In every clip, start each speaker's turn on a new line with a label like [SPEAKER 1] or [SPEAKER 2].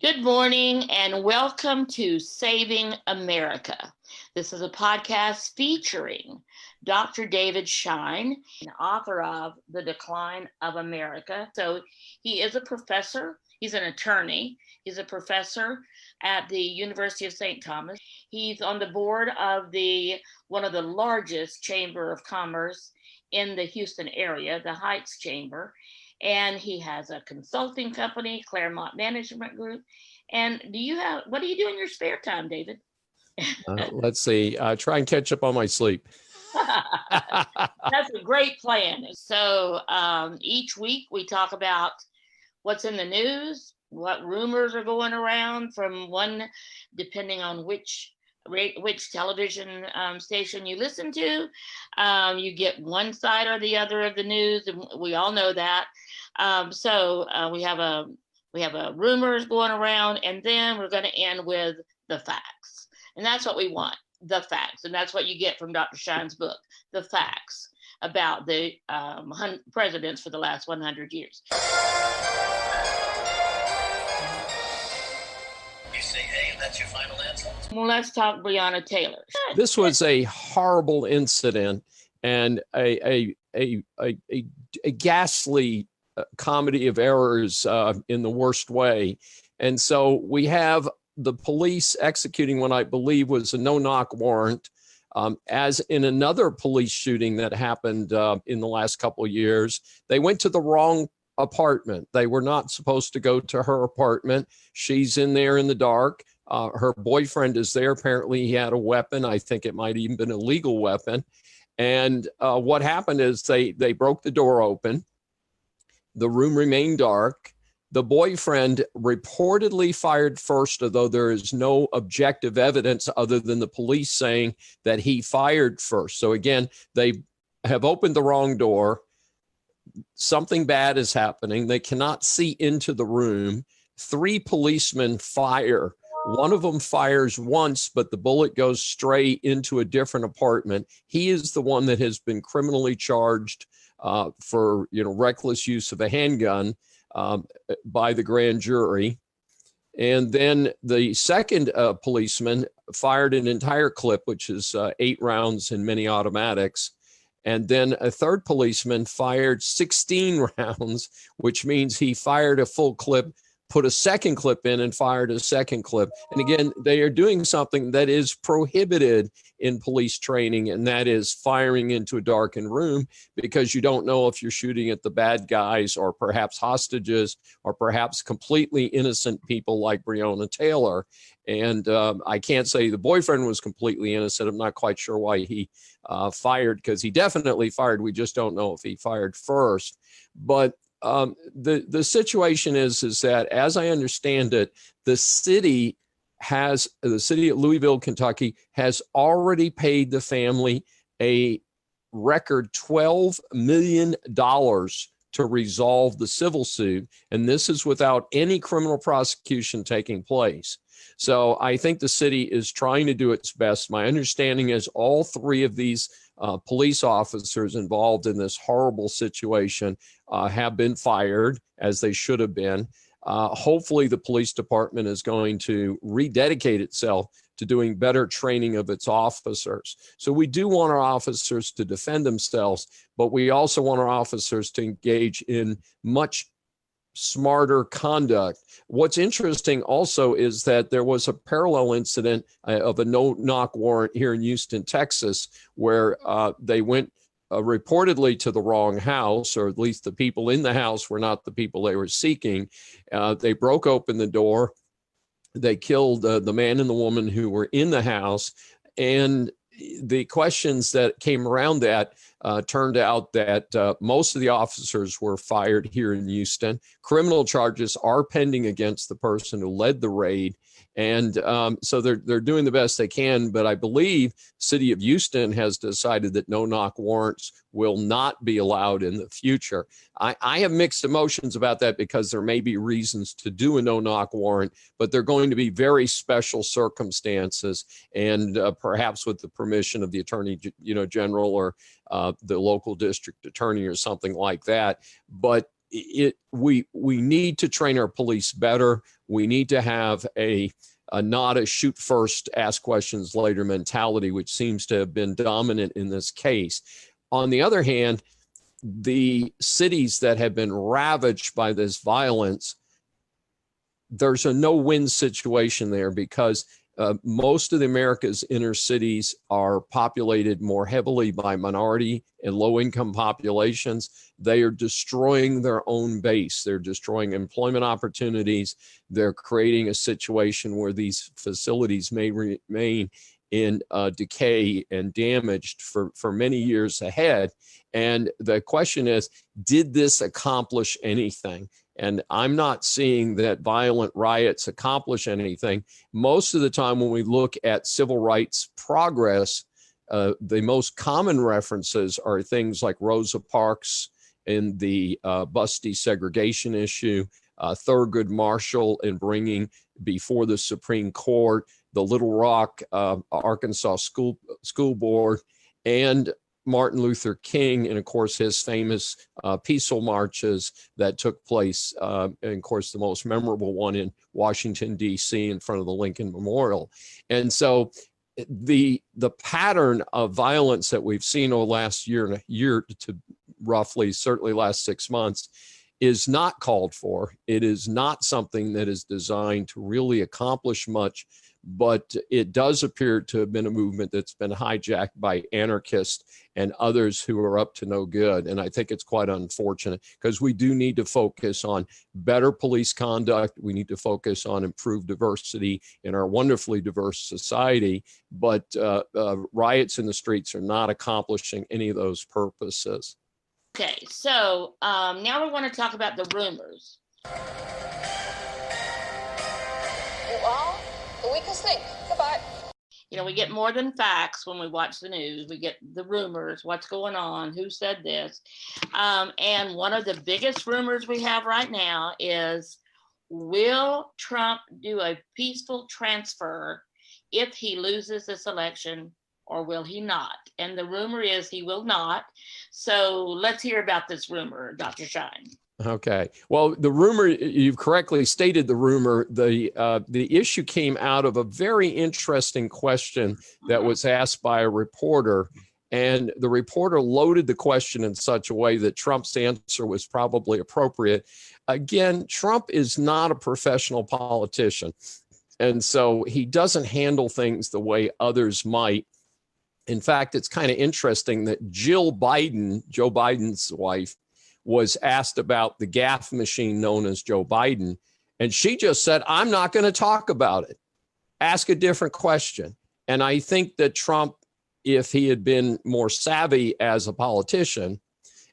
[SPEAKER 1] Good morning and welcome to Saving America. This is a podcast featuring Dr. David Schein, author of The Decline of America. So he is a professor, he's an attorney, he's a professor at the University of St. Thomas. He's on the board of one of the largest chamber of commerce in the Houston area, the Heights Chamber. And he has a consulting company, Claremont Management Group. And what do you do in your spare time, David?
[SPEAKER 2] Let's see, try and catch up on my sleep.
[SPEAKER 1] That's a great plan. So each week we talk about what's in the news, what rumors are going around from depending on which television station you listen to. You get one side or the other of the news, and we all know that. So we have a rumors going around, and then we're going to end with the facts. And that's what we want, the facts. And that's what you get from Dr. Schein's book, the facts about the presidents for the last 100 years.
[SPEAKER 3] You say A, and that's your final answer?
[SPEAKER 1] Well, let's talk Breonna Taylor.
[SPEAKER 2] This was a horrible incident and a ghastly comedy of errors in the worst way. And so we have the police executing what I believe was a no-knock warrant, as in another police shooting that happened in the last couple of years. They went to the wrong apartment. They were not supposed to go to her apartment. She's in there in the dark. Her boyfriend is there. Apparently he had a weapon. I think it might even been a legal weapon. And what happened is they broke the door open. The room remained dark. The boyfriend reportedly fired first, although there is no objective evidence other than the police saying that he fired first. So again, they have opened the wrong door. Something bad is happening. They cannot see into the room. 3 policemen fire. One of them fires once, but the bullet goes straight into a different apartment. He is the one that has been criminally charged for reckless use of a handgun by the grand jury. And then the second policeman fired an entire clip, which is 8 rounds in many automatics. And then a third policeman fired 16 rounds, which means he fired a full clip, put a second clip in and fired a second clip. And again, they are doing something that is prohibited in police training, and that is firing into a darkened room, because you don't know if you're shooting at the bad guys or perhaps hostages or perhaps completely innocent people like Breonna Taylor. And I can't say the boyfriend was completely innocent. I'm not quite sure why he fired, because he definitely fired. We just don't know if he fired first. But the situation is that, as I understand it, the city of Louisville, Kentucky, has already paid the family a record $12 million to resolve the civil suit. And this is without any criminal prosecution taking place. So I think the city is trying to do its best. My understanding is all 3 of these police officers involved in this horrible situation have been fired, as they should have been. Hopefully the police department is going to rededicate itself to doing better training of its officers. So we do want our officers to defend themselves, but we also want our officers to engage in much smarter conduct. What's interesting also is that there was a parallel incident of a no-knock warrant here in Houston, Texas, where they went reportedly to the wrong house, or at least the people in the house were not the people they were seeking. They broke open the door. They killed the man and the woman who were in the house. And the questions that came around that turned out that most of the officers were fired here in Houston. Criminal charges are pending against the person who led the raid. And so they're doing the best they can. But I believe the city of Houston has decided that no-knock warrants will not be allowed in the future. I have mixed emotions about that, because there may be reasons to do a no-knock warrant, but they're going to be very special circumstances, and perhaps with the permission of the attorney general or the local district attorney or something like that. But we need to train our police better. We need to have a not a shoot first, ask questions later mentality, which seems to have been dominant in this case. On the other hand, the cities that have been ravaged by this violence, there's a no-win situation there because most of the America's inner cities are populated more heavily by minority and low-income populations. They are destroying their own base. They're destroying employment opportunities. They're creating a situation where these facilities may remain in decay and damaged for many years ahead. And the question is, did this accomplish anything? And I'm not seeing that violent riots accomplish anything. Most of the time when we look at civil rights progress, the most common references are things like Rosa Parks in the bus desegregation issue, Thurgood Marshall in bringing before the Supreme Court the Little Rock, Arkansas school board, and Martin Luther King, and of course his famous peaceful marches that took place, and of course the most memorable one in Washington, D.C. in front of the Lincoln Memorial. And so the pattern of violence that we've seen over the last year to roughly, certainly last 6 months, is not called for. It is not something that is designed to really accomplish much, but it does appear to have been a movement that's been hijacked by anarchists and others who are up to no good. And I think it's quite unfortunate because we do need to focus on better police conduct. We need to focus on improved diversity in our wonderfully diverse society, but riots in the streets are not accomplishing any of those purposes.
[SPEAKER 1] Okay, so now we want to talk about the rumors.
[SPEAKER 4] Well, the weakest link. Goodbye.
[SPEAKER 1] You know, we get more than facts when we watch the news. We get the rumors, what's going on, who said this. And one of the biggest rumors we have right now is, will Trump do a peaceful transfer if he loses this election, or will he not? And the rumor is he will not. So let's hear about this rumor, Dr. Schein.
[SPEAKER 2] Okay. Well, the rumor, you've correctly stated the rumor. The issue came out of a very interesting question that was asked by a reporter. And the reporter loaded the question in such a way that Trump's answer was probably appropriate. Again, Trump is not a professional politician. And so he doesn't handle things the way others might. In fact, it's kind of interesting that Jill Biden, Joe Biden's wife, was asked about the gaffe machine known as Joe Biden. And she just said, I'm not going to talk about it. Ask a different question. And I think that Trump, if he had been more savvy as a politician,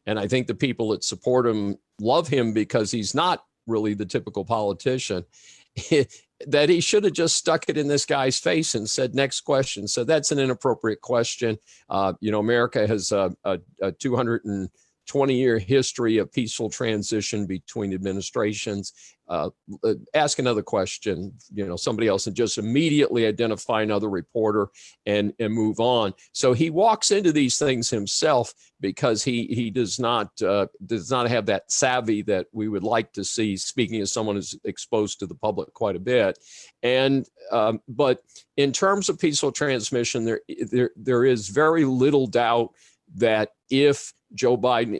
[SPEAKER 2] and I think the people that support him love him because he's not really the typical politician, that he should have just stuck it in this guy's face and said, next question. So that's an inappropriate question. America has a 220-year history of peaceful transition between administrations. Ask another question, somebody else, and just immediately identify another reporter and move on. So he walks into these things himself because he does not have that savvy that we would like to see, speaking as someone who's exposed to the public quite a bit. And but in terms of peaceful transmission, there is very little doubt that if Joe Biden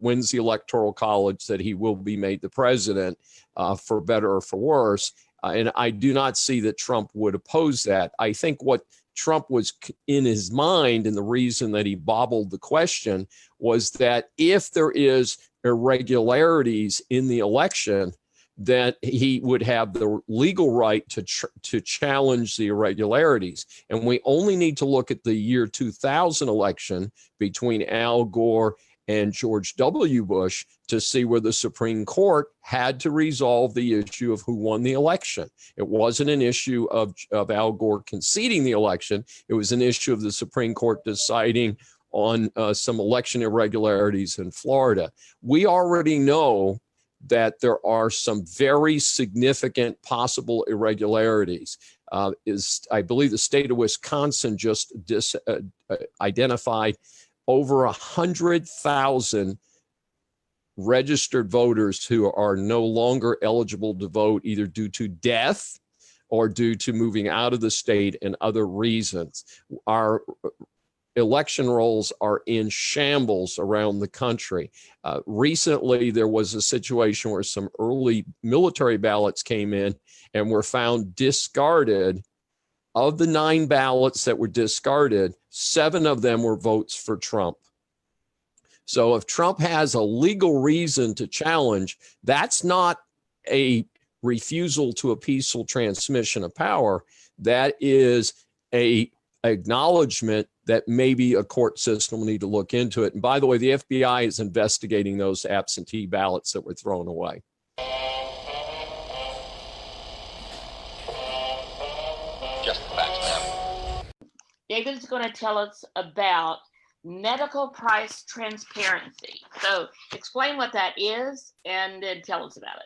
[SPEAKER 2] wins the Electoral College, that he will be made the president, for better or for worse. And I do not see that Trump would oppose that. I think what Trump was in his mind, and the reason that he bobbled the question, was that if there is irregularities in the election, that he would have the legal right to challenge the irregularities. And we only need to look at the year 2000 election between Al Gore and George W. Bush to see where the Supreme Court had to resolve the issue of who won the election. It wasn't an issue of Al Gore conceding the election. It was an issue of the Supreme Court deciding on some election irregularities in Florida. We already know that there are some very significant possible irregularities. I believe the state of Wisconsin just identified over 100,000 registered voters who are no longer eligible to vote, either due to death or due to moving out of the state and other reasons. Our election rolls are in shambles around the country. Recently, there was a situation where some early military ballots came in and were found discarded. Of the 9 ballots that were discarded, 7 of them were votes for Trump. So if Trump has a legal reason to challenge, that's not a refusal to a peaceful transmission of power. That is a acknowledgement that maybe a court system will need to look into it. And by the way, the FBI is investigating those absentee ballots that were thrown away.
[SPEAKER 3] Just the facts, ma'am.
[SPEAKER 1] David's going to tell us about medical price transparency. So explain what that is and then tell us about it.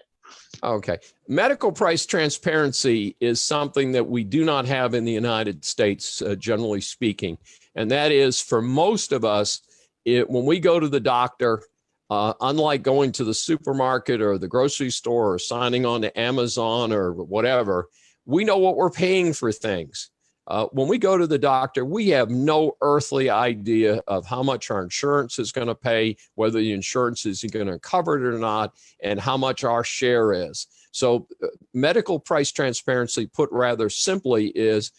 [SPEAKER 2] Okay. Medical price transparency is something that we do not have in the United States, generally speaking. And that is, for most of us, when we go to the doctor, unlike going to the supermarket or the grocery store or signing on to Amazon or whatever, we know what we're paying for things. When we go to the doctor, we have no earthly idea of how much our insurance is going to pay, whether the insurance is going to cover it or not, and how much our share is. So medical price transparency, put rather simply, is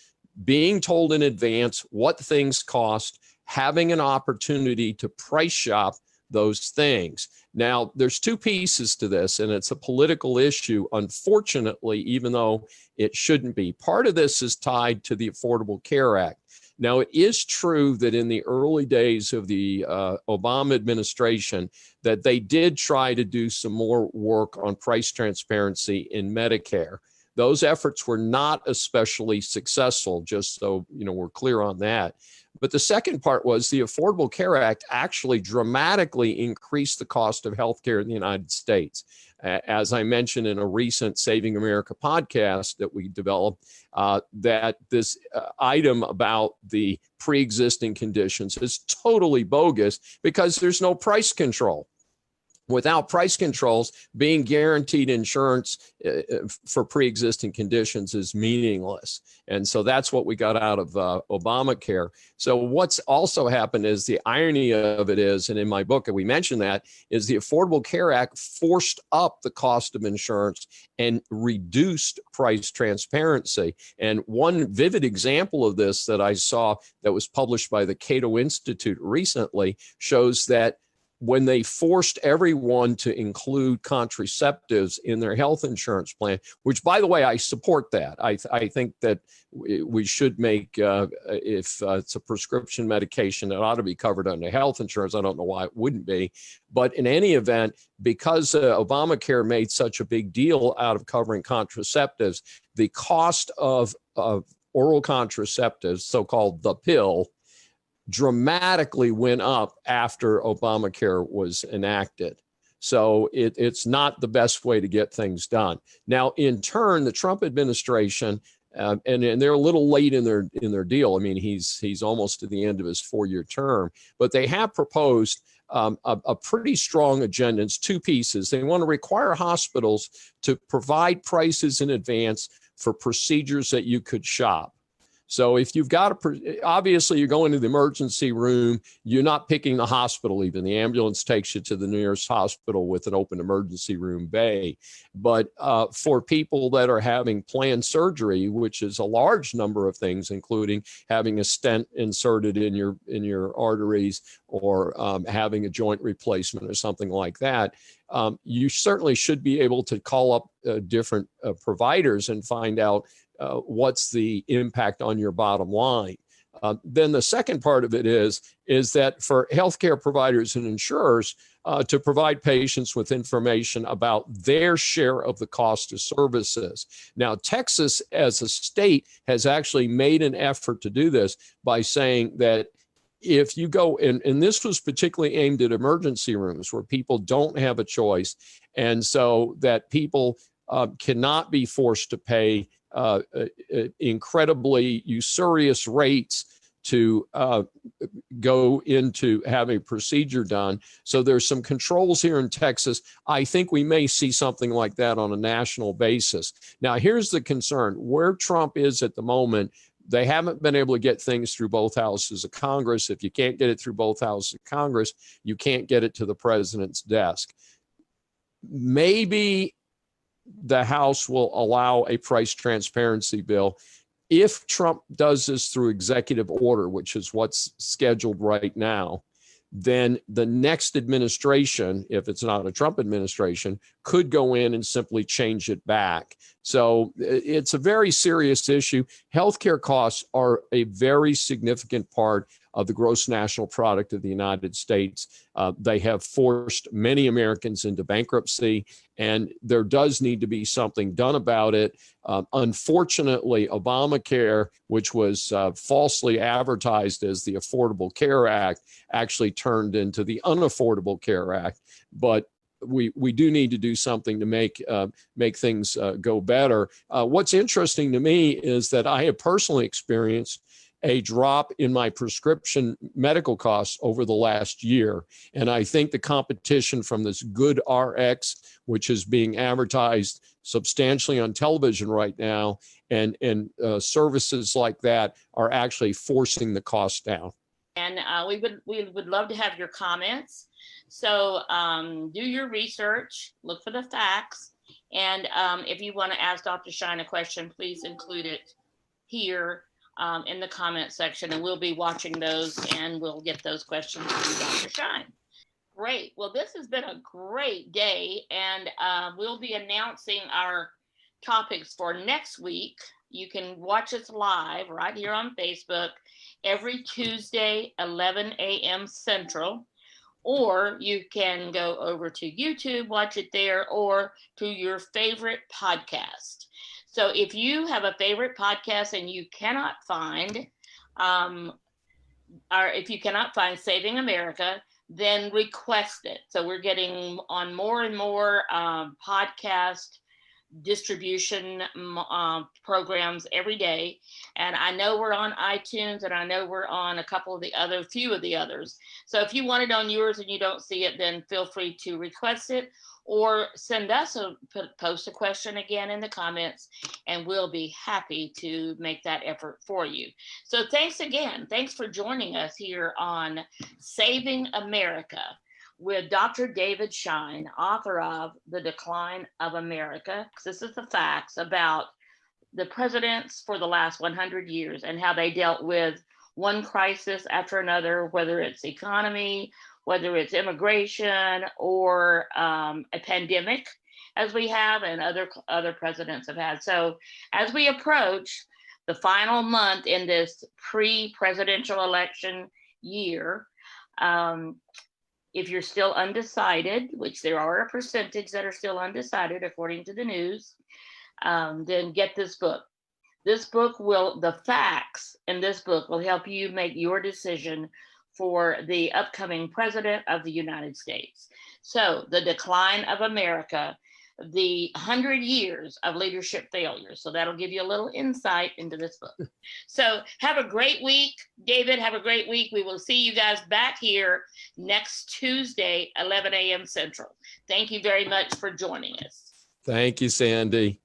[SPEAKER 2] being told in advance what things cost, having an opportunity to price shop those things. Now, there's 2 pieces to this, and it's a political issue, unfortunately, even though it shouldn't be. Part of this is tied to the Affordable Care Act. Now, it is true that in the early days of the Obama administration, that they did try to do some more work on price transparency in Medicare. Those efforts were not especially successful, just so we're clear on that. But the second part was the Affordable Care Act actually dramatically increased the cost of healthcare in the United States. As I mentioned in a recent Saving America podcast that we developed, that this item about the pre-existing conditions is totally bogus because there's no price control. Without price controls, being guaranteed insurance for pre-existing conditions is meaningless. And so that's what we got out of Obamacare. So what's also happened is, the irony of it is, and in my book we mentioned that, is the Affordable Care Act forced up the cost of insurance and reduced price transparency. And one vivid example of this that I saw that was published by the Cato Institute recently shows that when they forced everyone to include contraceptives in their health insurance plan, which, by the way, I support that. I think that we should make, if it's a prescription medication, it ought to be covered under health insurance. I don't know why it wouldn't be. But in any event, because Obamacare made such a big deal out of covering contraceptives, the cost of oral contraceptives, so-called the pill, dramatically went up after Obamacare was enacted. So it's not the best way to get things done. Now, in turn, the Trump administration, and they're a little late in their deal. I mean, he's almost to the end of his 4-year term, but they have proposed a pretty strong agenda. It's 2 pieces. They want to require hospitals to provide prices in advance for procedures that you could shop. So if you've got obviously you're going to the emergency room, you're not picking the hospital even. The ambulance takes you to the nearest hospital with an open emergency room bay. But for people that are having planned surgery, which is a large number of things, including having a stent inserted in your arteries or having a joint replacement or something like that, you certainly should be able to call up different providers and find out what's the impact on your bottom line. Then the second part of it is that for healthcare providers and insurers to provide patients with information about their share of the cost of services. Now, Texas as a state has actually made an effort to do this by saying that if you go, and this was particularly aimed at emergency rooms where people don't have a choice, and so that people cannot be forced to pay incredibly usurious rates to go in to have a procedure done. So there's some controls here in Texas. I think we may see something like that on a national basis. Now, here's the concern. Where Trump is at the moment, they haven't been able to get things through both houses of Congress. If you can't get it through both houses of Congress, you can't get it to the president's desk. Maybe the House will allow a price transparency bill. If Trump does this through executive order, which is what's scheduled right now, then the next administration, if it's not a Trump administration, could go in and simply change it back. So it's a very serious issue. Healthcare costs are a very significant part of the gross national product of the United States. They have forced many Americans into bankruptcy, and there does need to be something done about it. Unfortunately, Obamacare, which was falsely advertised as the Affordable Care Act, actually turned into the Unaffordable Care Act. But we do need to do something to make things go better. What's interesting to me is that I have personally experienced a drop in my prescription medical costs over the last year. And I think the competition from this Good RX, which is being advertised substantially on television right now, and services like that are actually forcing the cost down.
[SPEAKER 1] And we would love to have your comments. So do your research, look for the facts. And if you want to ask Dr. Schein a question, please include it here in the comment section, and we'll be watching those and we'll get those questions to Dr. Schein. Great. Well, this has been a great day, and we'll be announcing our topics for next week. You can watch us live right here on Facebook every Tuesday, 11 a.m. Central, or you can go over to YouTube, watch it there, or to your favorite podcast. So if you have a favorite podcast and you cannot find, if you cannot find Saving America, then request it. So we're getting on more and more podcast distribution programs every day. And I know we're on iTunes, and I know we're on a few of the others. So if you want it on yours and you don't see it, then feel free to request it, or send us post a question again in the comments, and we'll be happy to make that effort for you. So thanks again. Thanks for joining us here on Saving America with Dr. David Schein, author of The Decline of America. This is the facts about the presidents for the last 100 years and how they dealt with one crisis after another, whether it's economy, whether it's immigration, or a pandemic, as we have, and other presidents have had. So as we approach the final month in this pre-presidential election year, if you're still undecided, which there are a percentage that are still undecided according to the news, then get this book. The facts in this book will help you make your decision for the upcoming president of the United States. So, The Decline of America, the 100 years of leadership failure. So that'll give you a little insight into this book. So have a great week. David, have a great week. We will see you guys back here next Tuesday, 11 a.m. Central. Thank you very much for joining us.
[SPEAKER 2] Thank you, Sandy.